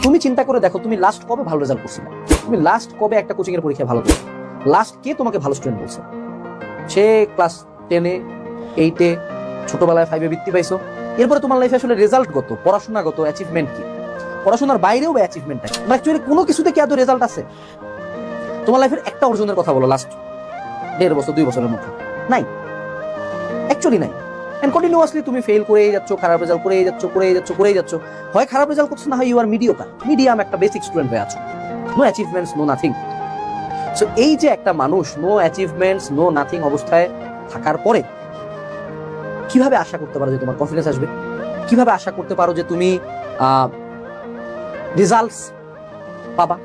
তুমি চিন্তা করে দেখো, তুমি লাস্ট কবে ভালো রেজাল্ট করছিলে? তুমি লাস্ট কবে একটা কোচিং এর পরীক্ষায় ভালো করছো? লাস্ট কে তোমাকে ভালো স্টুডেন্ট বলছে? সে ক্লাস 10-এ, 8-এ, ছোটবেলায় 5-এ বৃত্তি পাইছো। এরপরে তোমার লাইফে আসলে রেজাল্টগত, পড়াশোনাগত অ্যাচিভমেন্ট কি? পড়াশোনার বাইরেও বা অ্যাচিভমেন্ট কি? অ্যাকচুয়ালি কোনো কিছুতে কি আদৌ রেজাল্ট আছে? তোমার লাইফের একটা অর্জনের কথা বলো লাস্ট 1.5 বছর 2 বছরের মধ্যে। নাই, অ্যাকচুয়ালি নাই। এন্ড কন্টিনিউয়াসলি তুমি ফেল করেই যাচ্ছ, খারাপ রেজাল্ট করেই যাচ্ছ। হয় খারাপ রেজাল্ট করছো, না হয় ইউ আর মিডিয়াম একটা বেসিক স্টুডেন্ট হয়ে আছো। No achievements, no nothing. So এই যে একটা মানুষ নো অ্যাচিভমেন্টস, নো নাথিং অবস্থায় থাকার পরে কিভাবে আশা করতে পারো যে তোমার কনফিডেন্স আসবে? কিভাবে আশা করতে পারো যে তুমি রেজাল্টস পাবা?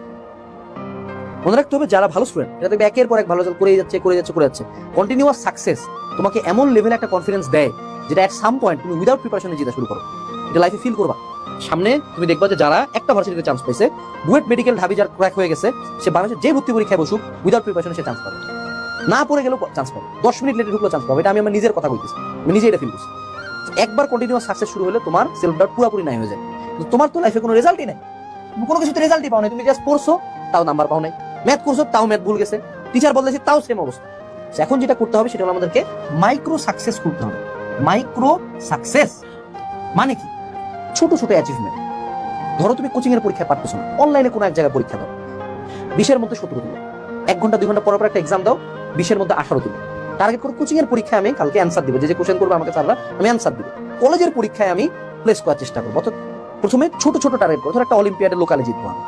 মনে রাখতে হবে, যারা ভালো স্টুডেন্ট, এটা দেখবে একের পর এক ভালো রেজাল্ট করে যাচ্ছে। কন্টিনিউয়াস সাকসেস তোমাকে এমন লেভেলে একটা কনফিডেন্স দেয়, যেটা এট সাম পয়েন্ট তুমি উইদাউট প্রিপারেশনে জিতে শুরু করো। এটা লাইফে ফিল করবা। সামনে তুমি দেখবা যে যারা একটা ভার্সিটিতে চান্স পাইছে, বুয়েট মেডিকেল ঢাবি যার ক্র্যাক হয়ে গেছে, সে বাংলাদেশে যে ভর্তি পরীক্ষায় বসুক, উইদাউট প্রিপারেশনে সে চান্স পাবে। না পড়ে গেলেও চান্স পাবে, 10 মিনিট লেটে ঢুকলেও চান্স পাবে। এটা আমি আমার নিজের কথা বলতেছি, আমি নিজে এটা ফিল করছি। একবার কন্টিনিউয়াস সাকসেস শুরু হলে তোমার সেলফ ডাউট পুরোপুরি নাই হয়ে যায়। কিন্তু তোমার তো লাইফে কোনো রেজাল্টই নাই, তুমি কোনো কিছুতে রেজাল্টই পাও নাই। তুমি জাস্ট পড়ছো, তাও নাম্বার পাও নাই। ম্যাথ করছো, তাও ম্যাথ ভুল গেছে। টিচার বদলেছে, তাও সেম অবস্থা। এখন যেটা করতে হবে সেটা হলো আমাদেরকে মাইক্রো সাকসেস করতে হবে। মাইক্রো সাকসেস মানে কি? ছোট ছোট অ্যাচিভমেন্ট। ধরো তুমি কোচিং এর পরীক্ষা পারতেছো না, অনলাইনে কোনো এক জায়গায় পরীক্ষা দাও, 20-এর মধ্যে 17 তুলো। 1 ঘন্টা 2 ঘন্টা পর একটা এক্সাম দাও, 20-এর মধ্যে 18 তুলো। টার্গেট করে কোচিং এর পরীক্ষায় আমি কালকে অ্যান্সার দিব, যে কোশ্চেন করবে আমাকে স্যাররা, আমি অ্যান্সার দিব। কলেজের পরীক্ষায় আমি প্লেস করার চেষ্টা করবো। অর্থাৎ প্রথমে ছোট ছোট টার্গেট করো। ধরো একটা অলিম্পিয়াডে লোকালে জিতবো আমি,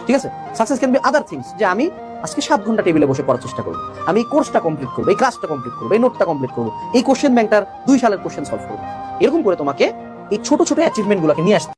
ঠিক আছে? Success can be other things, যে আমি আজকে 7 ঘন্টা টেবিলে বসে পড়ার চেষ্টা করবো, আমি এই কোর্সটা কমপ্লিট করবো, এই ক্লাসটা কমপ্লিট করবো, এই নোটটা কমপ্লিট করবো, এই কোশ্চেন ব্যাংকটার 2 সালের কোশ্চেন সলভ করবো। এরকম করে তোমাকে এই ছোট ছোট অ্যাচিভমেন্ট গুলোকে নিয়ে আসতে